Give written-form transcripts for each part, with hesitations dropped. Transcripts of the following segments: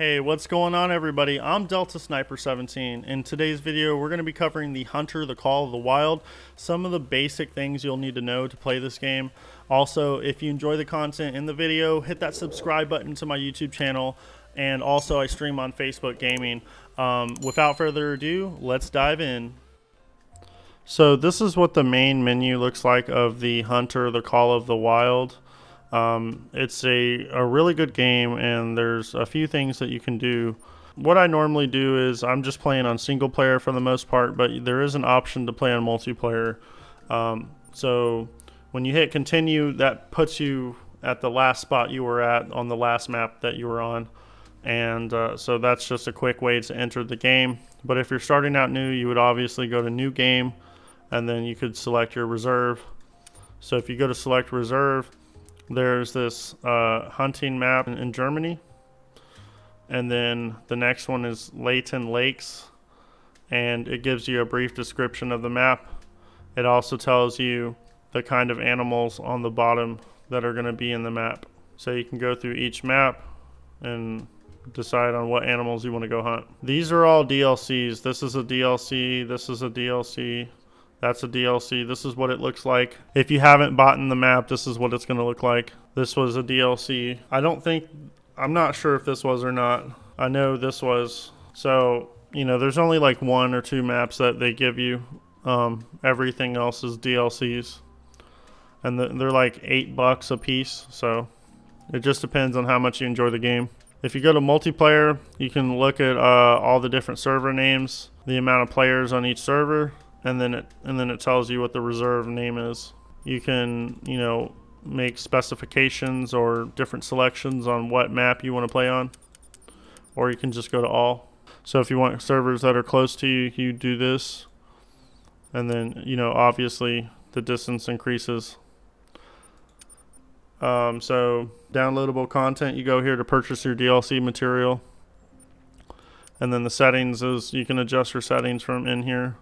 Hey, what's going on everybody? I'm Delta Sniper 17. In today's video, we're going to be covering the Hunter, the Call of the Wild, some of the basic things you'll need to know to play this game. Also, if you enjoy the content in the video, hit that subscribe button to my YouTube channel, and also I stream on Facebook Gaming. Without further ado, let's dive in. So this is what the main menu looks like of the Hunter, the Call of the Wild. It's a really good game, and there's a few things that you can do. What I normally do is I'm just playing on single player for the most part, but there is an option to play on multiplayer. So when you hit continue, that puts you at the last spot you were at on the last map that you were on. And so that's just a quick way to enter the game. But if you're starting out new, you would obviously go to new game, and then you could select your reserve. So if you go to select reserve, there's this hunting map in Germany, and then the next one is Leighton Lakes, and it gives you a brief description of the map. It also tells you the kind of animals on the bottom that are going to be in the map. So you can go through each map and decide on what animals you want to go hunt. These are all DLCs. This is a DLC, this is a DLC. That's a DLC. This is what it looks like. If you haven't bought in the map, this is what it's going to look like. This was a DLC. I'm not sure if this was or not. I know this was. So, you know, there's only like 1 or 2 maps that they give you. Everything else is DLCs. And they're like $8 a piece. So it just depends on how much you enjoy the game. If you go to multiplayer, you can look at all the different server names, the amount of players on each server. And then it tells you what the reserve name is. You can, you know, make specifications or different selections on what map you want to play on, or you can just go to all. So if you want servers that are close to you, you do this, and then, you know, obviously the distance increases. So downloadable content, you go here to purchase your DLC material, and then the settings is you can adjust your settings from in here.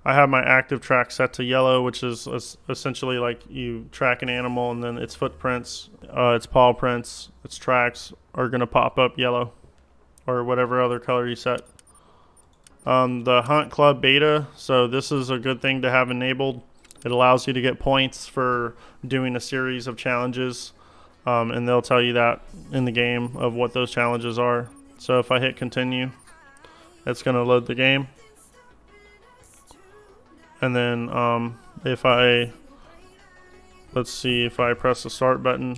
I have my active track set to yellow, which is essentially like you track an animal and then its footprints, its paw prints, its tracks are going to pop up yellow or whatever other color you set. The Hunt Club Beta, so this is a good thing to have enabled. It allows you to get points for doing a series of challenges, and they'll tell you that in the game of what those challenges are. So if I hit continue, it's going to load the game. And then let's see, if I press the start button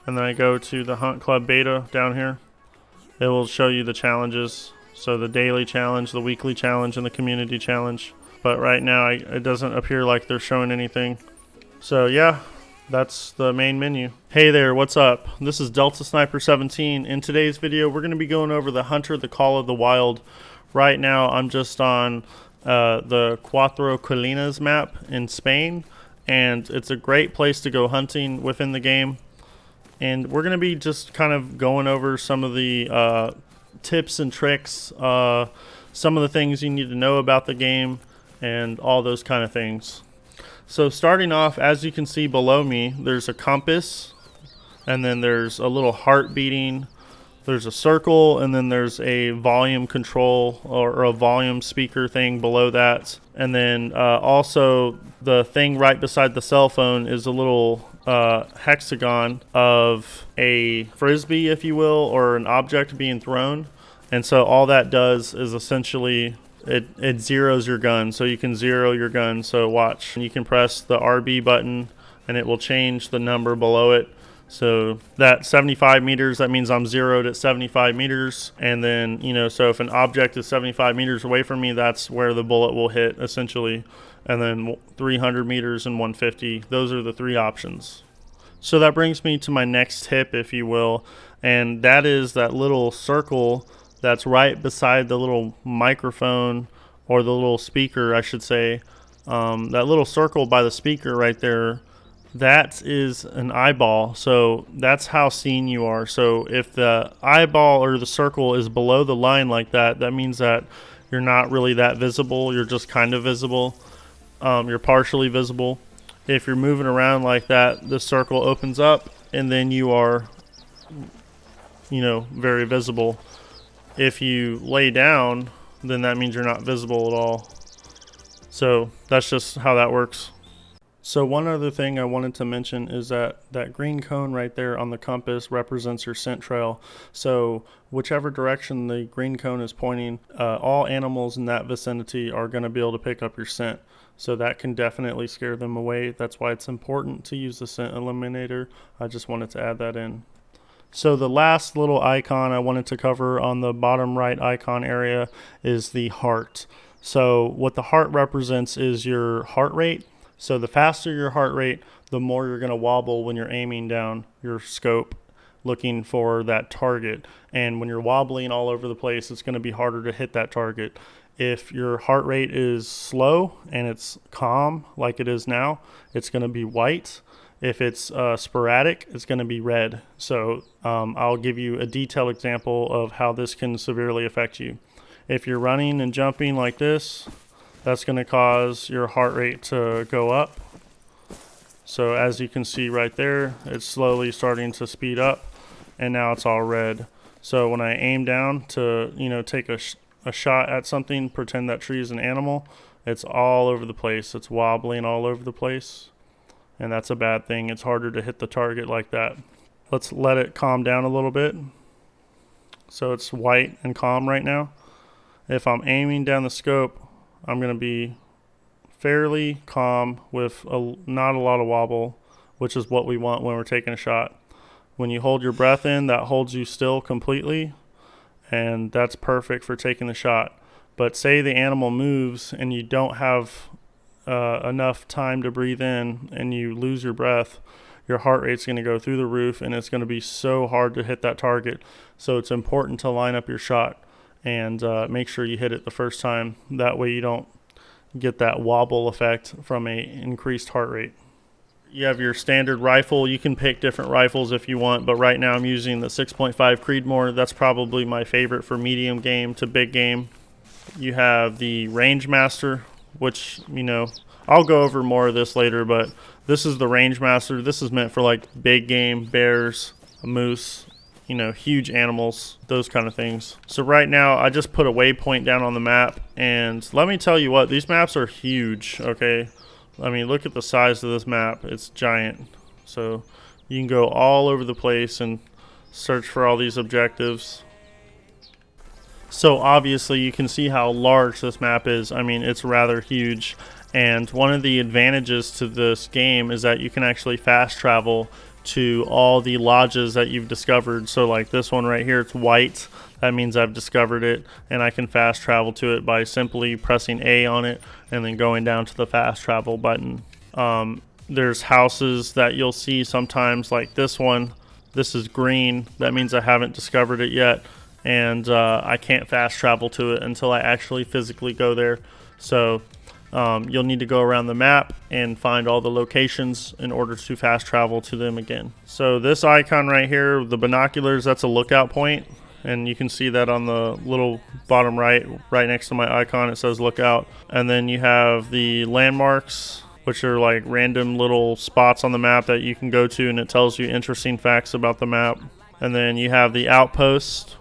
and then I go to the Hunt Club Beta down here, it will show you the challenges. So the daily challenge, the weekly challenge, and the community challenge. But right now it doesn't appear like they're showing anything. So yeah, that's the main menu. Hey there, what's up? This is Delta Sniper 17. In today's video, we're going to be going over the Hunter, the Call of the Wild. Right now I'm just on the Cuatro Colinas map in Spain, and it's a great place to go hunting within the game. And we're going to be just kind of going over some of the tips and tricks, some of the things you need to know about the game, and all those kind of things. So starting off, as you can see below me, there's a compass, and then there's a little heart beating. There's a circle, and then there's a volume control or a volume speaker thing below that. And then also the thing right beside the cell phone is a little hexagon of a frisbee, if you will, or an object being thrown. And so all that does is essentially it zeroes your gun. So you can zero your gun. So watch. You can press the RB button, and it will change the number below it. So that 75 meters, that means I'm zeroed at 75 meters. And then, you know, so if an object is 75 meters away from me, that's where the bullet will hit essentially. And then 300 meters and 150, those are the 3 options. So that brings me to my next tip, if you will. And that is that little circle that's right beside the little microphone, or the little speaker, I should say. That little circle by the speaker right there, that is an eyeball. So that's how seen you are. So if the eyeball or the circle is below the line like that, that means that you're not really that visible. You're just kind of visible. You're partially visible. If you're moving around like that, the circle opens up, and then you are very visible. If you lay down, then that means you're not visible at all. So that's just how that works. So one other thing I wanted to mention is that that green cone right there on the compass represents your scent trail. So whichever direction the green cone is pointing, all animals in that vicinity are going to be able to pick up your scent. So that can definitely scare them away. That's why it's important to use the scent eliminator. I just wanted to add that in. So the last little icon I wanted to cover on the bottom right icon area is the heart. So what the heart represents is your heart rate. So the faster your heart rate, the more you're going to wobble when you're aiming down your scope looking for that target. And when you're wobbling all over the place, it's going to be harder to hit that target. If your heart rate is slow and it's calm like it is now, it's going to be white. If it's sporadic, it's going to be red. So I'll give you a detailed example of how this can severely affect you. If you're running and jumping like this, that's going to cause your heart rate to go up. So as you can see right there, it's slowly starting to speed up, and now it's all red. So when I aim down to take a shot at something, pretend that tree is an animal, it's all over the place. It's wobbling all over the place, and that's a bad thing. It's harder to hit the target like that. Let's let it calm down a little bit. So it's white and calm right now. If I'm aiming down the scope, I'm going to be fairly calm with not a lot of wobble, which is what we want when we're taking a shot. When you hold your breath in, that holds you still completely, and that's perfect for taking the shot. But say the animal moves and you don't have enough time to breathe in and you lose your breath, your heart rate's going to go through the roof, and it's going to be so hard to hit that target. So it's important to line up your shot and make sure you hit it the first time. That way you don't get that wobble effect from a increased heart rate. You have your standard rifle. You can pick different rifles if you want, but right now I'm using the 6.5 Creedmoor. That's probably my favorite for medium game to big game. You have the Rangemaster, which, I'll go over more of this later, but this is the Rangemaster. This is meant for like big game, bears, moose, huge animals, those kind of things. So right now I just put a waypoint down on the map, and let me tell you what, these maps are huge, okay? I mean, look at the size of this map. It's giant. So you can go all over the place and search for all these objectives. So obviously you can see how large this map is. I mean, it's rather huge. And one of the advantages to this game is that you can actually fast travel to all the lodges that you've discovered. So like this one right here, it's white. That means I've discovered it, and I can fast travel to it by simply pressing A on it and then going down to the fast travel button. There's houses that you'll see sometimes, like this one. This is green. That means I haven't discovered it yet, and I can't fast travel to it until I actually physically go there. So you'll need to go around the map and find all the locations in order to fast travel to them again. So this icon right here, the binoculars, that's a lookout point, and you can see that on the little bottom right next to my icon. It says lookout. And then you have the landmarks, which are like random little spots on the map that you can go to, and it tells you interesting facts about the map. And then you have the outpost,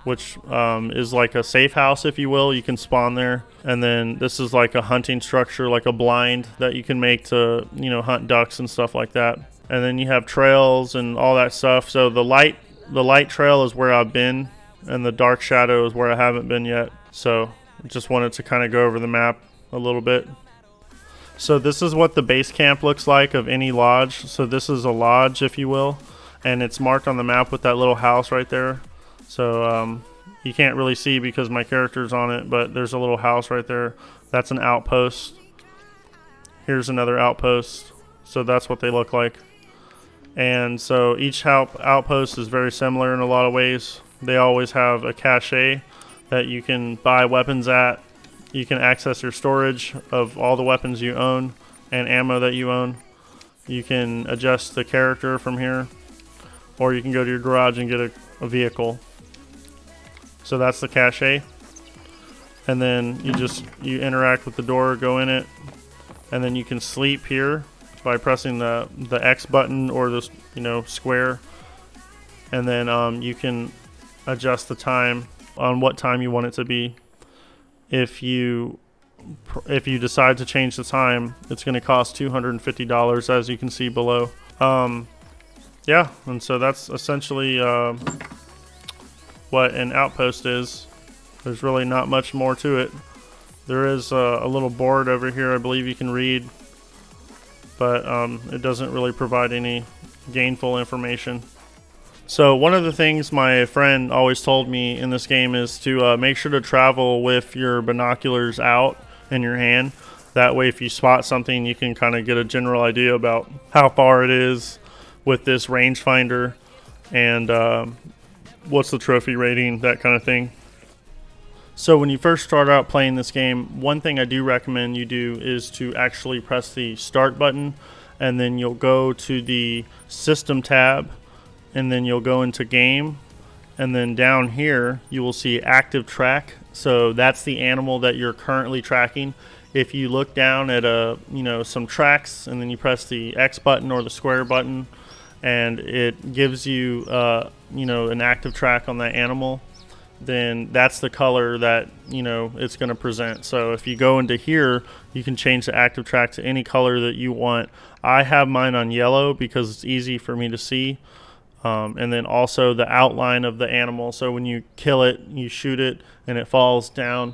which is like a safe house, if you will. You can spawn there. And then this is like a hunting structure, like a blind that you can make to, hunt ducks and stuff like that. And then you have trails and all that stuff. So the light trail is where I've been, and the dark shadow is where I haven't been yet. So just wanted to kind of go over the map a little bit. So this is what the base camp looks like of any lodge. So this is a lodge, if you will, and it's marked on the map with that little house right there. So you can't really see because my character's on it, but there's a little house right there. That's an outpost. Here's another outpost. So that's what they look like. And so each outpost is very similar in a lot of ways. They always have a cache that you can buy weapons at. You can access your storage of all the weapons you own and ammo that you own. You can adjust the character from here, or you can go to your garage and get a vehicle. So that's the cache. And then you interact with the door, go in it, and then you can sleep here by pressing the X button or this square. and then you can adjust the time on what time you want it to be. If you decide to change the time, it's going to cost $250, as you can see below. Yeah, and so that's essentially what an outpost is. There's really not much more to it. There is a little board over here I believe you can read, but it doesn't really provide any gainful information. So one of the things my friend always told me in this game is to make sure to travel with your binoculars out in your hand. That way if you spot something, you can kind of get a general idea about how far it is with this rangefinder, and what's the trophy rating, that kind of thing. So when you first start out playing this game, one thing I do recommend you do is to actually press the start button, and then you'll go to the system tab, and then you'll go into game, and then down here you will see active track. So that's the animal that you're currently tracking. If you look down at some tracks, and then you press the X button or the square button, and it gives you an active track on that animal, then that's the color that it's going to present. So if you go into here, you can change the active track to any color that you want. I have mine on yellow because it's easy for me to see. And then also the outline of the animal. So when you kill it, you shoot it, and it falls down,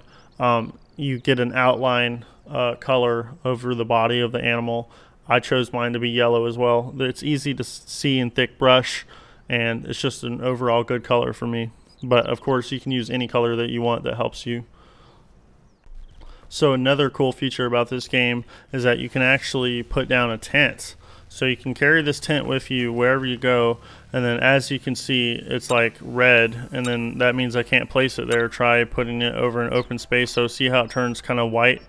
you get an outline color over the body of the animal. I chose mine to be yellow as well. It's easy to see in thick brush, and it's just an overall good color for me. But of course, you can use any color that you want that helps you. So another cool feature about this game is that you can actually put down a tent. So you can carry this tent with you wherever you go, and then as you can see, it's like red, and then that means I can't place it there. Try putting it over an open space. So see how it turns kind of white?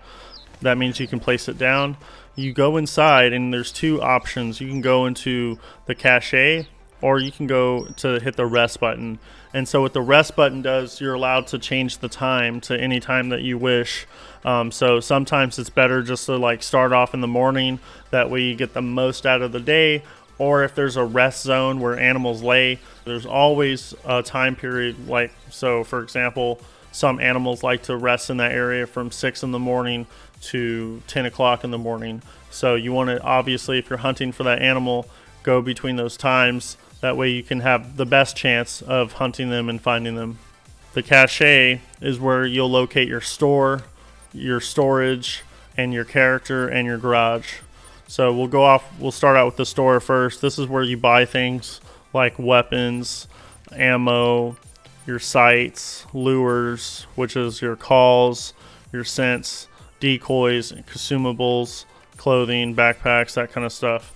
That means you can place it down. You go inside, and there's two options. You can go into the cache, or you can go to hit the rest button. And so what the rest button does, you're allowed to change the time to any time that you wish. So sometimes it's better just to start off in the morning. That way you get the most out of the day. Or if there's a rest zone where animals lay, there's always a time period. So for example, some animals like to rest in that area from 6 in the morning to 10 o'clock in the morning. So you want to, obviously, if you're hunting for that animal, go between those times. That way you can have the best chance of hunting them and finding them. The cache is where you'll locate your store, your storage, and your character and your garage. So we'll start out with the store first. This is where you buy things like weapons, ammo, your sights, lures, which is your calls, your scents, decoys, consumables, clothing, backpacks, that kind of stuff.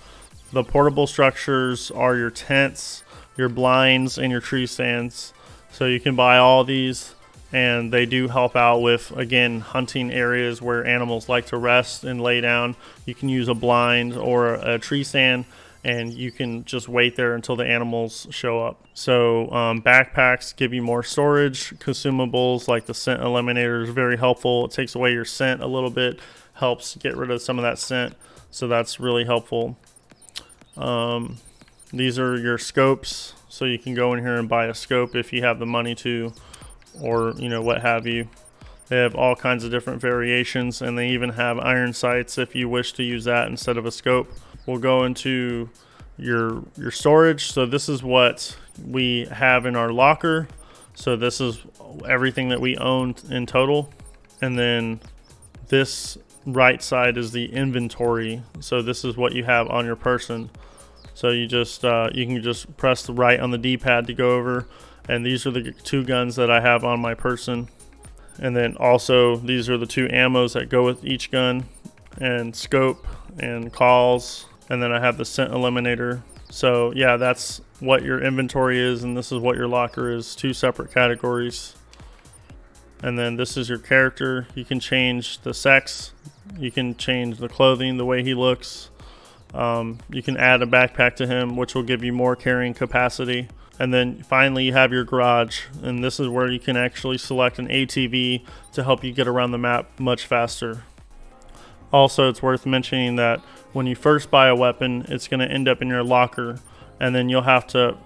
The portable structures are your tents, your blinds, and your tree stands. So you can buy all these, and they do help out with, again, hunting areas where animals like to rest and lay down. You can use a blind or a tree stand, and you can just wait there until the animals show up. So backpacks give you more storage. Consumables like the scent eliminator is very helpful. It takes away your scent a little bit, helps get rid of some of that scent. So that's really helpful. These are your scopes. So you can go in here and buy a scope if you have the money to, or what have you. They have all kinds of different variations, and they even have iron sights if you wish to use that instead of a scope. We'll go into your storage. So this is what we have in our locker. So this is everything that we own in total. And then this right side is the inventory. So this is what you have on your person. So you can just press the right on the D-pad to go over. And these are the two guns that I have on my person. And then also these are the two ammos that go with each gun, and scope and calls. And then I have the scent eliminator. So yeah, that's what your inventory is, and this is what your locker is. Two separate categories. And then this is your character. You can change the sex. You can change the clothing, the way he looks. You can add a backpack to him, which will give you more carrying capacity. And then finally you have your garage, and this is where you can actually select an ATV to help you get around the map much faster. Also, it's worth mentioning that when you first buy a weapon, it's going to end up in your locker, and then you'll have to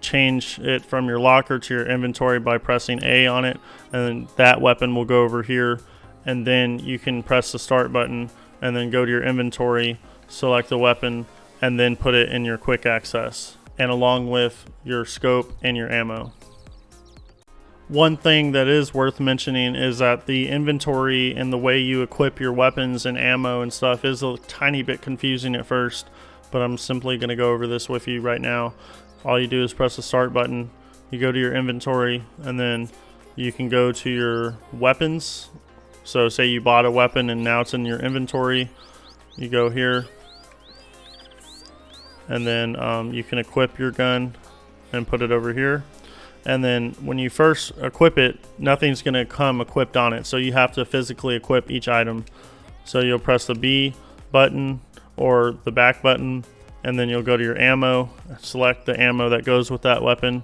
change it from your locker to your inventory by pressing A on it, and then that weapon will go over here, and then you can press the start button and then go to your inventory, select the weapon, and then put it in your quick access, and along with your scope and your ammo. One thing that is worth mentioning is that the inventory and the way you equip your weapons and ammo and stuff is a tiny bit confusing at first, but I'm simply going to go over this with you right now. All you do is press the start button, you go to your inventory, and then you can go to your weapons. So say you bought a weapon and now it's in your inventory, you go here, and then you can equip your gun and put it over here. And then when you first equip it, nothing's going to come equipped on it, so you have to physically equip each item. So you'll press the B button or the back button, and then you'll go to your ammo, select the ammo that goes with that weapon,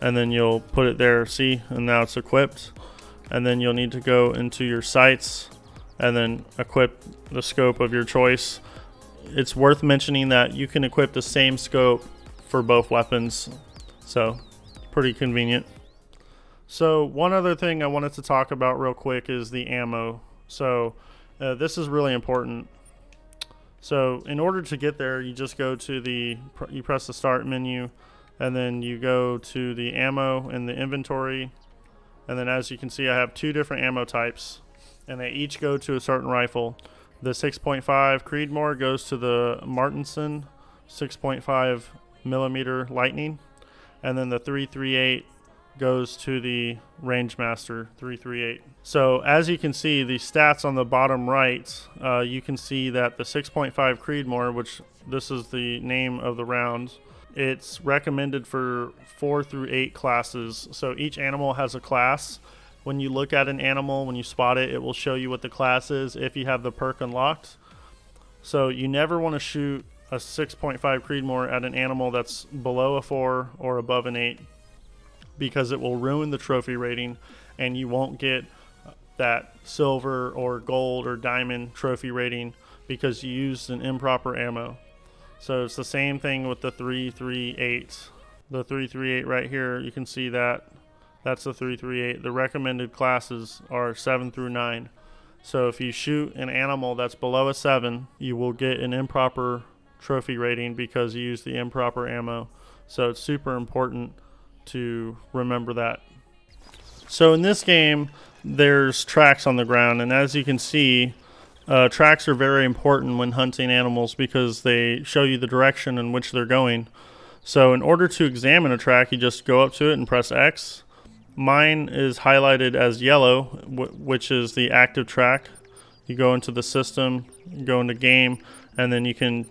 and then you'll put it there, see, and now it's equipped. And then you'll need to go into your sights and then equip the scope of your choice. It's worth mentioning that you can equip the same scope for both weapons, so pretty convenient. So one other thing I wanted to talk about real quick is the ammo. So this is really important. So in order to get there, you just go to you press the start menu, and then you go to the ammo in the inventory. And then as you can see, I have two different ammo types, and they each go to a certain rifle. The 6.5 Creedmoor goes to the Martinson 6.5 millimeter Lightning, and then the 338 goes to the Rangemaster 338. So as you can see, the stats on the bottom right, you can see that the 6.5 Creedmoor, which this is the name of the round, it's recommended for 4 through 8 classes. So each animal has a class. When you look at an animal, when you spot it, it will show you what the class is if you have the perk unlocked. So you never want to shoot a 6.5 Creedmoor at an animal that's below a 4 or above an 8, because it will ruin the trophy rating and you won't get that silver or gold or diamond trophy rating because you used an improper ammo. So it's the same thing with the 338. The 338 right here, you can see that that's the 338. The recommended classes are 7 through 9. So if you shoot an animal that's below a 7, you will get an improper trophy rating because you used the improper ammo. So it's super important to remember that. So in this game, there's tracks on the ground, and as you can see, tracks are very important when hunting animals because they show you the direction in which they're going. So in order to examine a track, you just go up to it and press X. Mine is highlighted as yellow, which is the active track. You go into the system, you go into game, and then you can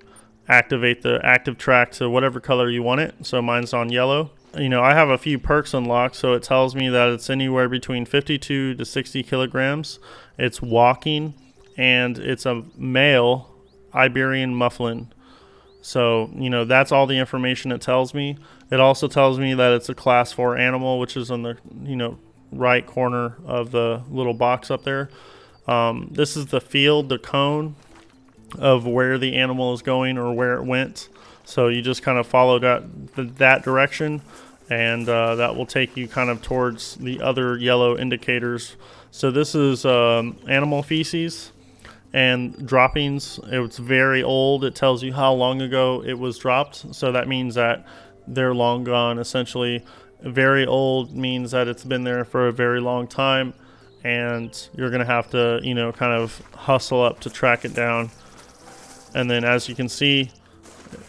activate the active track to whatever color you want it. So mine's on yellow. You know, I have a few perks unlocked, so it tells me that it's anywhere between 52 to 60 kilograms. It's walking, and it's a male Iberian Mufflin. So, you know, that's all the information it tells me. It also tells me that it's a class 4 animal, which is on the, right corner of the little box up there. This is the field, the cone of where the animal is going or where it went. So you just kind of follow that direction, and that will take you kind of towards the other yellow indicators. So this is animal feces and droppings. It's very old. It tells you how long ago it was dropped. So that means that they're long gone, essentially. Very old means that it's been there for a very long time, and you're going to have to, kind of hustle up to track it down. And then as you can see,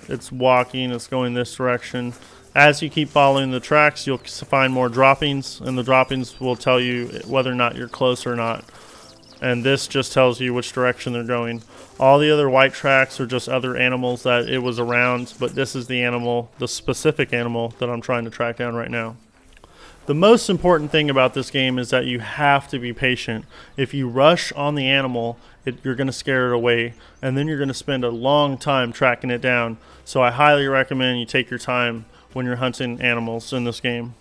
it's walking, it's going this direction. As you keep following the tracks, you'll find more droppings, and the droppings will tell you whether or not you're close or not. And this just tells you which direction they're going. All the other white tracks are just other animals that it was around, but this is the animal, the specific animal that I'm trying to track down right now. The most important thing about this game is that you have to be patient. If you rush on the animal, you're going to scare it away, and then you're going to spend a long time tracking it down. So I highly recommend you take your time when you're hunting animals in this game.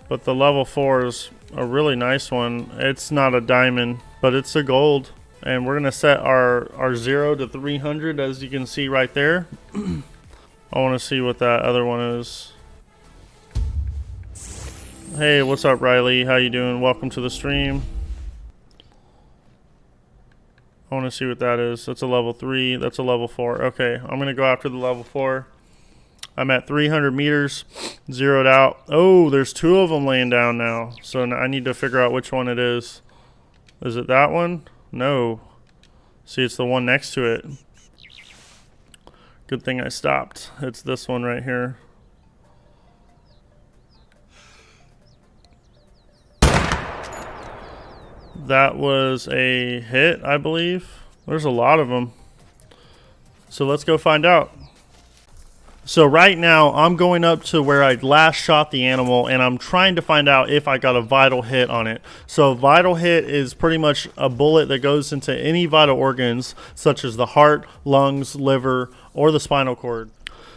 But the level 4 is a really nice one. It's not a diamond, but it's a gold. And we're going to set our 0 to 300, as you can see right there. I want to see what that other one is. Hey, what's up, Riley? How you doing? Welcome to the stream. I want to see what that is. That's a level 3. That's a level 4. Okay, I'm going to go after the level 4. I'm at 300 meters, zeroed out. Oh, there's 2 of them laying down now. So I need to figure out which one it is. Is it that one? No. See, it's the one next to it. Good thing I stopped. It's this one right here. That was a hit, I believe. There's a lot of them. So let's go find out. So right now, I'm going up to where I last shot the animal, and I'm trying to find out if I got a vital hit on it. So a vital hit is pretty much a bullet that goes into any vital organs, such as the heart, lungs, liver, or the spinal cord.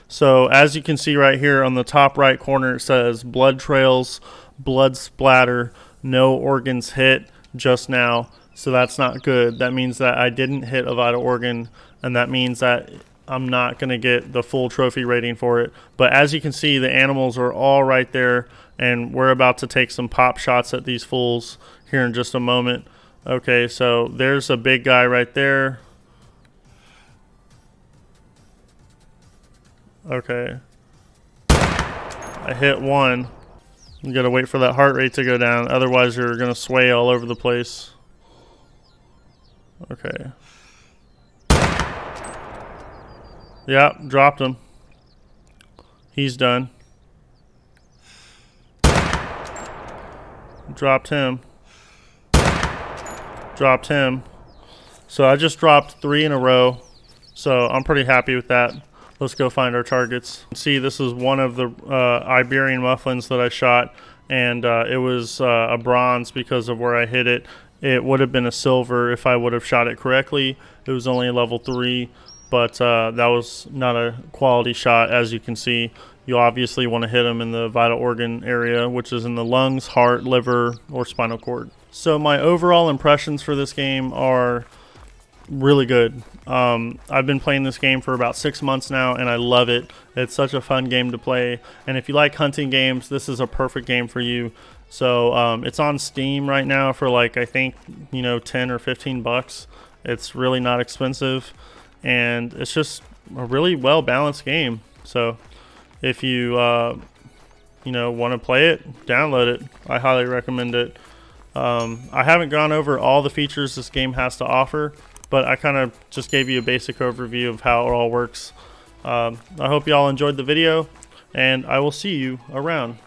So as you can see right here on the top right corner, it says blood trails, blood splatter, no organs hit just now. So that's not good. That means that I didn't hit a vital organ, and that means that I'm not going to get the full trophy rating for it. But as you can see, the animals are all right there, and we're about to take some pop shots at these fools here in just a moment. Okay, so there's a big guy right there. Okay. I hit one. You gotta wait for that heart rate to go down, otherwise you're gonna sway all over the place. Okay. Yeah, dropped him. He's done. Dropped him. Dropped him. So I just dropped 3 in a row. So I'm pretty happy with that. Let's go find our targets. See, this is one of the Iberian mufflins that I shot, and it was a bronze because of where I hit it. It would have been a silver if I would have shot it correctly. It was only a level 3, but that was not a quality shot. As you can see, you obviously want to hit them in the vital organ area, which is in the lungs, heart, liver, or spinal cord. So my overall impressions for this game are really good. I've been playing this game for about 6 months now, and I love it. It's such a fun game to play, and if you like hunting games, this is a perfect game for you. So it's on Steam right now for like, I think, 10 or 15 bucks. It's really not expensive, and it's just a really well balanced game. So if you want to play it, download it. I highly recommend it. I haven't gone over all the features this game has to offer, but I kind of just gave you a basic overview of how it all works. I hope you all enjoyed the video, and I will see you around.